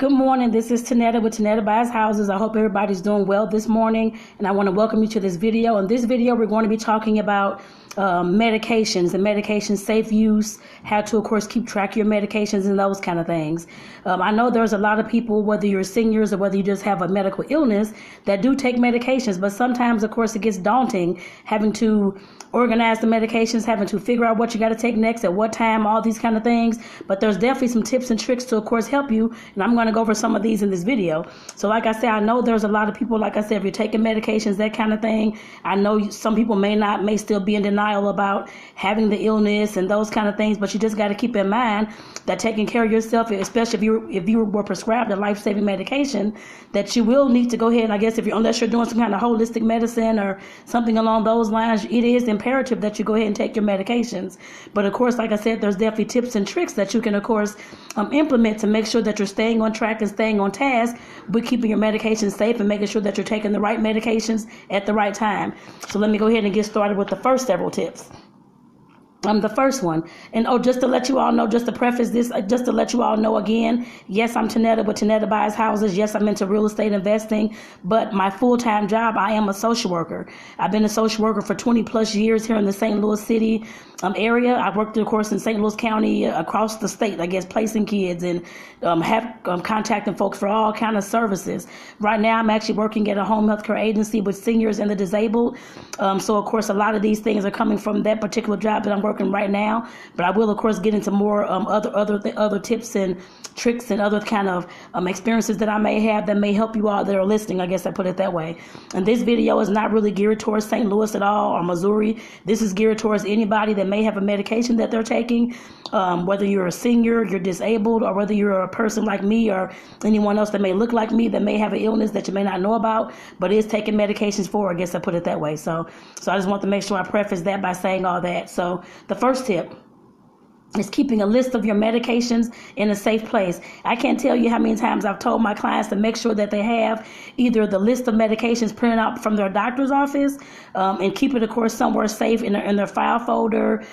Good morning. This is Tonetta with Tonetta Buys Houses. I hope everybody's doing well this morning, and I want to welcome you to this video. In this video, we're going to be talking about medications and medication safe use, how to, of course, keep track of your medications and those kind of things. I know there's a lot of people, whether you're seniors or whether you just have a medical illness, that do take medications, but sometimes, of course, it gets daunting having to organize the medications, having to figure out what you got to take next, at what time, all these kind of things. But there's definitely some tips and tricks to, of course, help you, and I'm going to go over some of these in this video. So like I said, I know there's a lot of people, like I said, if you're taking medications, that kind of thing, I know some people may still be in denial about having the illness and those kind of things, but you just got to keep in mind that taking care of yourself, especially if you were prescribed a life-saving medication, that you will need to go ahead, and I guess unless you're doing some kind of holistic medicine or something along those lines, it is imperative that you go ahead and take your medications. But of course, like I said, there's definitely tips and tricks that you can, of course, implement to make sure that you're staying on track and staying on task with keeping your medications safe and making sure that you're taking the right medications at the right time. So let me go ahead and get started with the first several tips. The first one, and just to let you all know, just to preface this, just to let you all know again, yes, I'm Tonetta with Tonetta Buys Houses. Yes, I'm into real estate investing, but my full-time job, I am a social worker. I've been a social worker for 20 plus years here in the St. Louis City area. I've worked, of course, in St. Louis County, across the state, I guess, placing kids and contacting folks for all kind of services. Right now, I'm actually working at a home health care agency with seniors and the disabled. So, of course, a lot of these things are coming from that particular job that I'm working right now, but I will, of course, get into more other tips and tricks and other kind of experiences that I may have that may help you all that are listening. I guess I put it that way. And this video is not really geared towards St. Louis at all or Missouri. This is geared towards anybody that may have a medication that they're taking, whether you're a senior, you're disabled, or whether you're a person like me or anyone else that may look like me that may have an illness that you may not know about, but is taking medications for. I guess I put it that way. So I just want to make sure I preface that by saying all that. So the first tip is keeping a list of your medications in a safe place. I can't tell you how many times I've told my clients to make sure that they have either the list of medications printed out from their doctor's office and keep it, of course, somewhere safe in their file folder,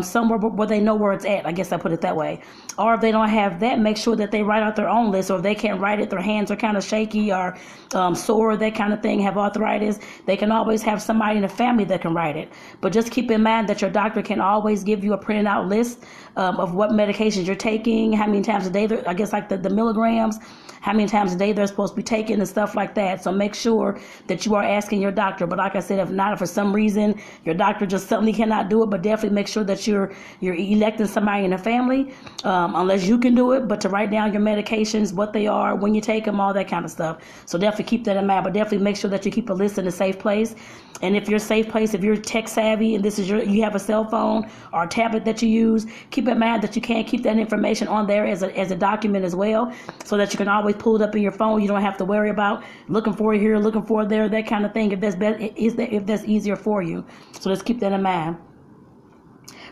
somewhere where they know where it's at. I guess I put it that way. Or if they don't have that, make sure that they write out their own list, or if they can't write it, their hands are kind of shaky or sore, that kind of thing, have arthritis, they can always have somebody in the family that can write it. But just keep in mind that your doctor can always give you a printed out list of what medications you're taking, how many times a day, I guess like the milligrams, how many times a day they're supposed to be taking and stuff like that. So make sure that you are asking your doctor. But like I said, if not, if for some reason your doctor just suddenly cannot do it, but definitely make sure that you're electing somebody in the family, unless you can do it, but to write down your medications, what they are, when you take them, all that kind of stuff. So definitely keep that in mind, but definitely make sure that you keep a list in a safe place. And if you're safe place, if you're tech savvy and you have a cell phone or a tablet that you use, keep in mind that you can't keep that information on there as a document as well, so that you can always pull it up in your phone. You don't have to worry about looking for it here, looking for it there, that kind of thing, if that's easier for you. So let's keep that in mind.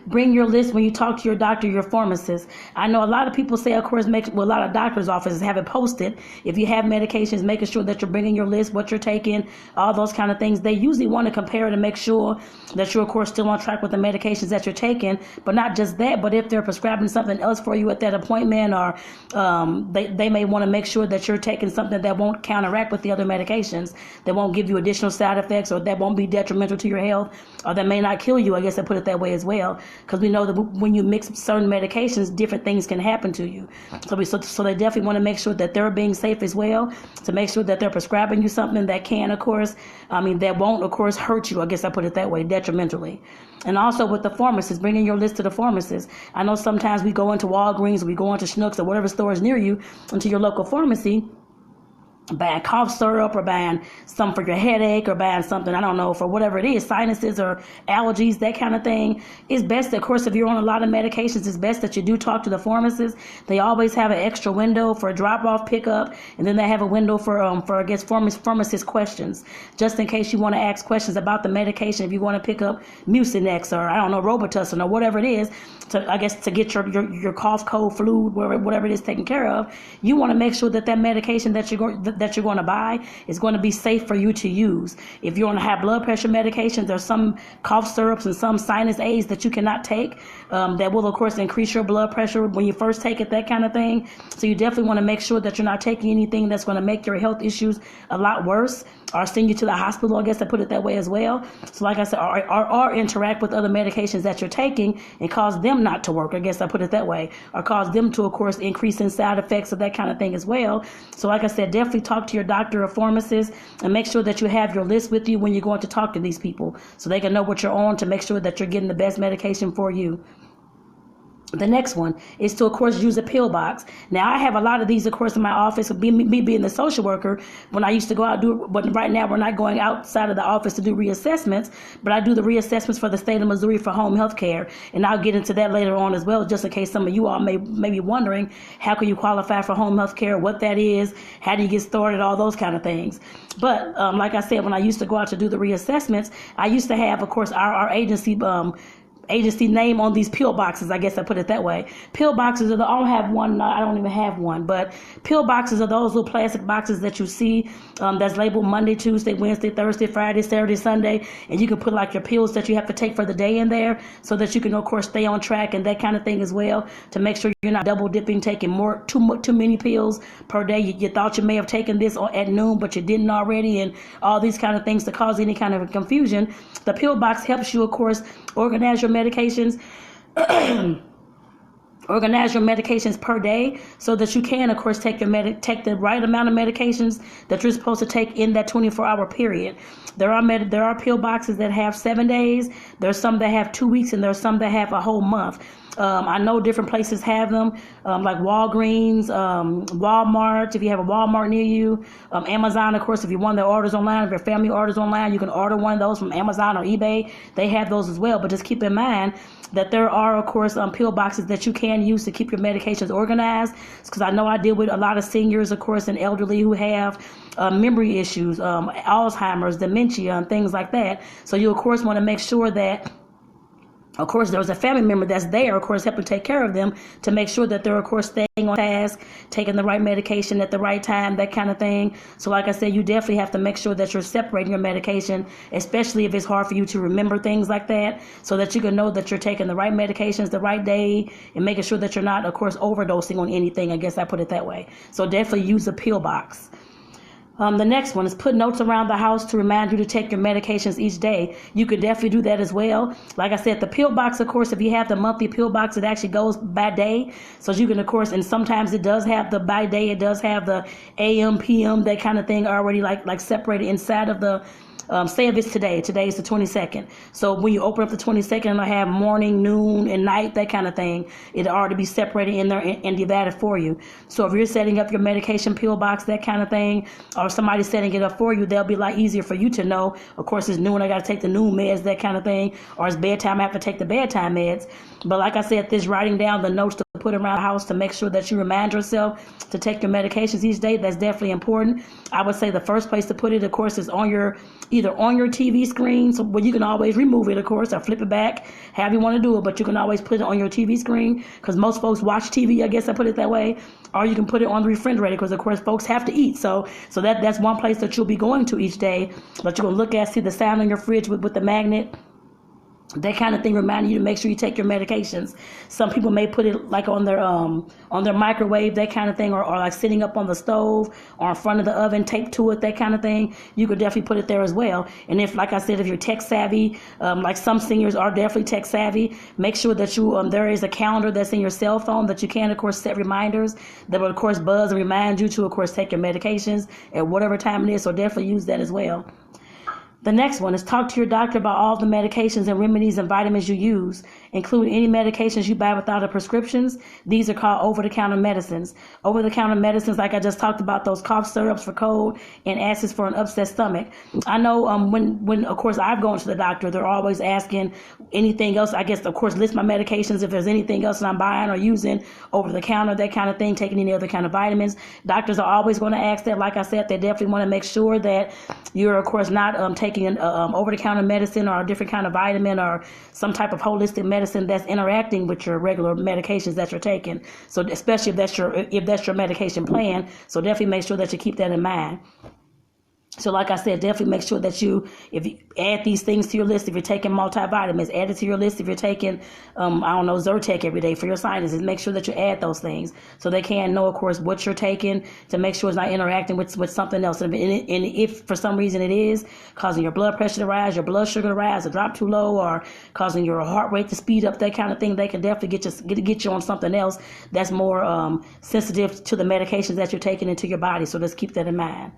Bring your list when you talk to your doctor, your pharmacist. I know a lot of people say, of course, a lot of doctors' offices have it posted. If you have medications, making sure that you're bringing your list, what you're taking, all those kind of things. They usually want to compare to make sure that you're, of course, still on track with the medications that you're taking. But not just that, but if they're prescribing something else for you at that appointment, or they may want to make sure that you're taking something that won't counteract with the other medications, that won't give you additional side effects, or that won't be detrimental to your health, or that may not kill you. I guess I put it that way as well. Because we know that when you mix certain medications, different things can happen to you. So they definitely want to make sure that they're being safe as well, to make sure that they're prescribing you something that can, of course, that won't, of course, hurt you. I guess I put it that way, detrimentally. And also with the pharmacist, bringing your list to the pharmacist. I know sometimes we go into Walgreens, or we go into Schnucks, or whatever store is near you, into your local pharmacy, buying cough syrup, or buying something for your headache, or buying something, I don't know, for whatever it is, sinuses or allergies, that kind of thing. It's best, of course, if you're on a lot of medications, it's best that you do talk to the pharmacist. They always have an extra window for a drop-off pickup, and then they have a window for I guess, pharmacist questions, just in case you want to ask questions about the medication. If you want to pick up Mucinex, or I don't know, Robitussin, or whatever it is, to get your cough, cold, flu, whatever it is taken care of, you want to make sure that medication that that you're going to buy is going to be safe for you to use. If you're on high blood pressure medications, there's some cough syrups and some sinus aids that you cannot take that will, of course, increase your blood pressure when you first take it, that kind of thing. So you definitely want to make sure that you're not taking anything that's going to make your health issues a lot worse or send you to the hospital, I guess I put it that way as well. So like I said, or interact with other medications that you're taking and cause them not to work, I guess I put it that way, or cause them to, of course, increase in side effects of that kind of thing as well. So like I said, definitely talk to your doctor or pharmacist and make sure that you have your list with you when you're going to talk to these people so they can know what you're on to make sure that you're getting the best medication for you. The next one is to, of course, use a pill box. Now, I have a lot of these, of course, in my office. Me being the social worker, when I used to go out do it, but right now we're not going outside of the office to do reassessments, but I do the reassessments for the state of Missouri for home health care. And I'll get into that later on as well, just in case some of you all may be wondering, how can you qualify for home health care, what that is, how do you get started, all those kind of things. But like I said, when I used to go out to do the reassessments, I used to have, of course, our agency name on these pill boxes, I guess I put it that way. Pill boxes I don't have one, I don't even have one, but pill boxes are those little plastic boxes that you see that's labeled Monday, Tuesday, Wednesday, Thursday, Friday, Saturday, Sunday, and you can put like your pills that you have to take for the day in there so that you can, of course, stay on track and that kind of thing as well, to make sure you're not double dipping, taking too many pills per day. You thought you may have taken this at noon, but you didn't already, and all these kind of things to cause any kind of confusion. The pill box helps you, of course, organize your medications per day so that you can, of course, take the right amount of medications that you're supposed to take in that 24-hour period. There are pill boxes that have 7 days. There's some that have 2 weeks, and there's some that have a whole month. I know different places have them, like Walgreens, Walmart, if you have a Walmart near you, Amazon, of course, if you want their orders online, if your family orders online, you can order one of those from Amazon or eBay. They have those as well, but just keep in mind that there are, of course, pill boxes that you can use to keep your medications organized, because I know I deal with a lot of seniors, of course, and elderly who have memory issues, Alzheimer's, dementia, and things like that. So you, of course, want to make sure that, of course, there's a family member that's there, of course, helping take care of them to make sure that they're, of course, staying on task, taking the right medication at the right time, that kind of thing. So like I said, you definitely have to make sure that you're separating your medication, especially if it's hard for you to remember things like that, so that you can know that you're taking the right medications the right day and making sure that you're not, of course, overdosing on anything. I guess I put it that way. So definitely use a pill box. The next one is put notes around the house to remind you to take your medications each day. You could definitely do that as well. Like I said, the pill box, of course, if you have the monthly pill box, it actually goes by day. So you can, of course, and sometimes it does have the by day, it does have the AM, PM, that kind of thing already like separated inside of the say if it's today is the 22nd. So when you open up the 22nd, it'll have morning, noon, and night, that kind of thing. It'll already be separated in there and divided for you. So if you're setting up your medication pill box, that kind of thing, or somebody's setting it up for you, they'll be a lot easier for you to know. Of course, it's noon, I got to take the noon meds, that kind of thing, or it's bedtime, I have to take the bedtime meds. But like I said, this writing down the notes to put around the house to make sure that you remind yourself to take your medications each day, that's definitely important. I would say the first place to put it, of course, is either on your TV screen, so you can always remove it, of course, or flip it back, however you want to do it, but you can always put it on your TV screen, because most folks watch TV, I guess I put it that way, or you can put it on the refrigerator, because, of course, folks have to eat, so that's one place that you'll be going to each day, that you're going to look at, see the sound on your fridge with the magnet, that kind of thing, reminding you to make sure you take your medications. Some people may put it like on their microwave, that kind of thing, or like sitting up on the stove or in front of the oven, taped to it, that kind of thing. You could definitely put it there as well. And if, like I said, if you're tech savvy, like some seniors are definitely tech savvy, make sure that you there is a calendar that's in your cell phone that you can, of course, set reminders that will, of course, buzz and remind you to, of course, take your medications at whatever time it is. So definitely use that as well. The next one is talk to your doctor about all the medications and remedies and vitamins you use, including any medications you buy without a prescriptions. These are called over-the-counter medicines. Over-the-counter medicines, like I just talked about, those cough syrups for cold and acids for an upset stomach. I know when of course, I've gone to the doctor, they're always asking anything else. I guess, of course, list my medications if there's anything else that I'm buying or using over-the-counter, that kind of thing, taking any other kind of vitamins. Doctors are always going to ask that. Like I said, they definitely want to make sure that you're, of course, not taking taking an over-the-counter medicine or a different kind of vitamin or some type of holistic medicine that's interacting with your regular medications that you're taking. So especially if that's your medication plan, so definitely make sure that you keep that in mind. So like I said, definitely make sure that if you add these things to your list, if you're taking multivitamins, add it to your list. If you're taking, Zyrtec every day for your sinuses, make sure that you add those things so they can know, of course, what you're taking to make sure it's not interacting with something else. And if for some reason it is causing your blood pressure to rise, your blood sugar to rise, or drop too low, or causing your heart rate to speed up, that kind of thing, they can definitely get you on something else that's more sensitive to the medications that you're taking into your body. So just keep that in mind.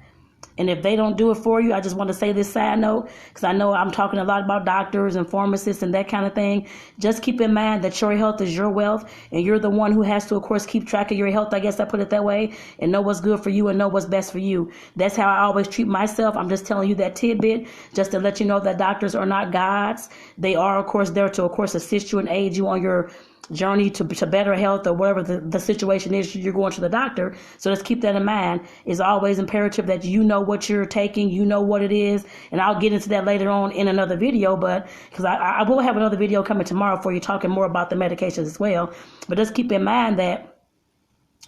And if they don't do it for you, I just want to say this side note, because I know I'm talking a lot about doctors and pharmacists and that kind of thing. Just keep in mind that your health is your wealth, and you're the one who has to, of course, keep track of your health, I guess I put it that way, and know what's good for you and know what's best for you. That's how I always treat myself. I'm just telling you that tidbit just to let you know that doctors are not gods. They are, of course, there to, of course, assist you and aid you on your journey to better health or whatever the situation is you're going to the doctor. So just keep that in mind. It's always imperative that you know what you're taking, you know what it is, and I'll get into that later on in another video, but because I will have another video coming tomorrow for you talking more about the medications as well. But just keep in mind that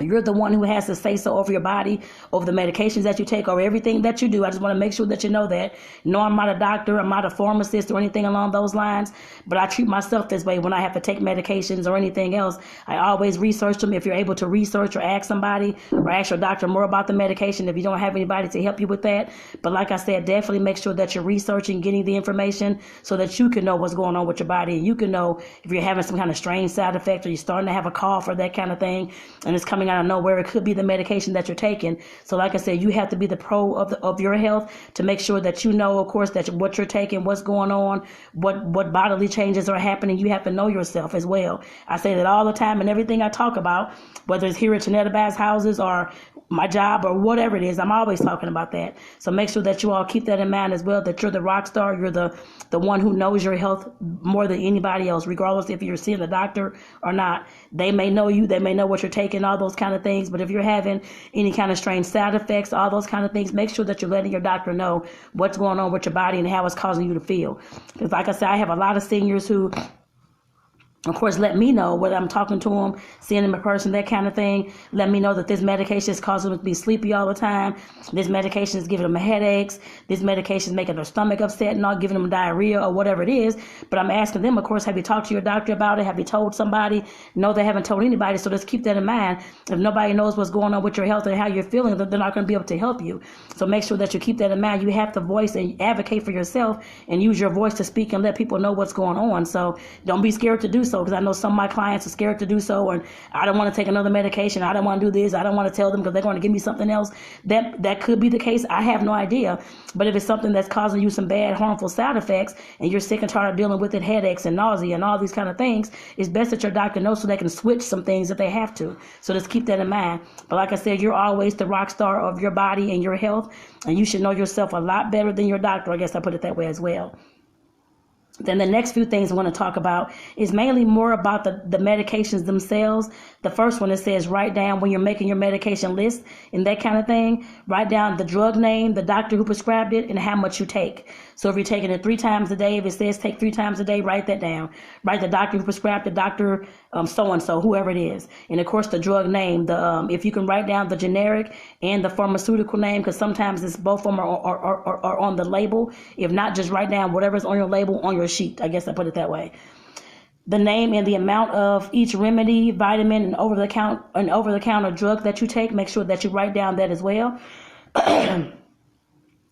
you're the one who has to say so over your body, over the medications that you take, over everything that you do. I just want to make sure that you know that. No, I'm not a doctor, I'm not a pharmacist or anything along those lines, but I treat myself this way when I have to take medications or anything else. I always research them. If you're able to research or ask somebody or ask your doctor more about the medication, if you don't have anybody to help you with that. But like I said, definitely make sure that you're researching, getting the information so that you can know what's going on with your body, and you can know if you're having some kind of strange side effect or you're starting to have a cough or that kind of thing, and it's coming out of nowhere. It could be the medication that you're taking. So like I said, you have to be the pro of your health to make sure that you know, of course, that what you're taking, what's going on, what bodily changes are happening. You have to know yourself as well. I say that all the time in everything I talk about, whether it's here at Tonetta Bass Houses or my job or whatever it is, I'm always talking about that. So make sure that you all keep that in mind as well, that you're the rock star, you're the one who knows your health more than anybody else, regardless if you're seeing a doctor or not. They may know you, they may know what you're taking, all those kind of things, but if you're having any kind of strange side effects, all those kind of things, make sure that you're letting your doctor know what's going on with your body and how it's causing you to feel. Because like I said, I have a lot of seniors who, of course, let me know whether I'm talking to them, seeing them in person, that kind of thing. Let me know that this medication is causing them to be sleepy all the time. This medication is giving them headaches. This medication is making their stomach upset and not giving them diarrhea or whatever it is. But I'm asking them, of course, have you talked to your doctor about it? Have you told somebody? No, they haven't told anybody. So just keep that in mind. If nobody knows what's going on with your health and how you're feeling, they're not going to be able to help you. So make sure that you keep that in mind. You have to voice and advocate for yourself and use your voice to speak and let people know what's going on. So don't be scared to do so. Because I know some of my clients are scared to do so, and I don't want to take another medication, I don't want to do this, I don't want to tell them because they're going to give me something else. That could be the case. I have no idea. But if it's something that's causing you some bad, harmful side effects, and you're sick and tired of dealing with it, headaches and nausea and all these kind of things, it's best that your doctor knows so they can switch some things if they have to. So just keep that in mind. But like I said, you're always the rock star of your body and your health, and you should know yourself a lot better than your doctor. I guess I put it that way as well. Then the next few things I want to talk about is mainly more about the medications themselves. The first one, it says write down when you're making your medication list and that kind of thing. Write down the drug name, the doctor who prescribed it, and how much you take. So if you're taking it 3 times a day, if it says take 3 times a day, write that down. Write the doctor who prescribed the doctor, so-and-so, whoever it is. And of course, the drug name, if you can write down the generic and the pharmaceutical name, because sometimes it's both of them are on the label. If not, just write down whatever's on your label on your sheet. I guess I put it that way. The name and the amount of each remedy, vitamin, and over-the-counter drug that you take. Make sure that you write down that as well.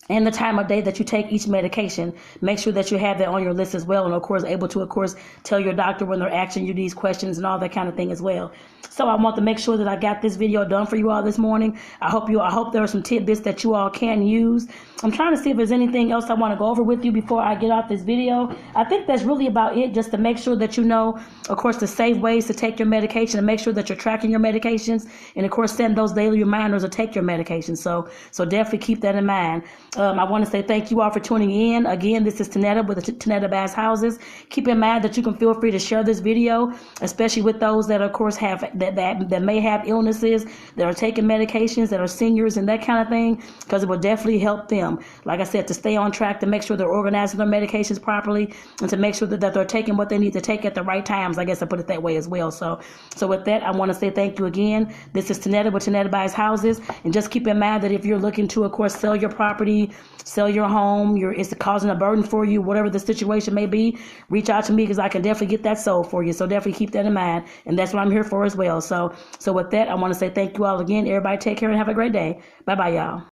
And the time of day that you take each medication. Make sure that you have that on your list as well. And of course, able to, of course, tell your doctor when they're asking you these questions and all that kind of thing as well. So I want to make sure that I got this video done for you all this morning. I hope there are some tidbits that you all can use. I'm trying to see if there's anything else I want to go over with you before I get off this video. I think that's really about it, just to make sure that you know, of course, the safe ways to take your medication and make sure that you're tracking your medications. And of course, send those daily reminders to take your medication. So definitely keep that in mind. I want to say thank you all for tuning in. Again, this is Tonetta with the Tonetta Bass Houses. Keep in mind that you can feel free to share this video, especially with those that, of course, have that may have illnesses, that are taking medications, that are seniors and that kind of thing, because it will definitely help them. Like I said, to stay on track, to make sure they're organizing their medications properly, and to make sure that they're taking what they need to take at the right times. I guess I put it that way as well. So with that, I want to say thank you again. This is Tonetta with Tonetta Bass Houses, and just keep in mind that if you're looking to, of course, sell your property, sell your home, it's causing a burden for you, whatever the situation may be, reach out to me because I can definitely get that sold for you. So definitely keep that in mind. And that's what I'm here for as well. So with that, I want to say thank you all again. Everybody take care and have a great day. Bye-bye, y'all.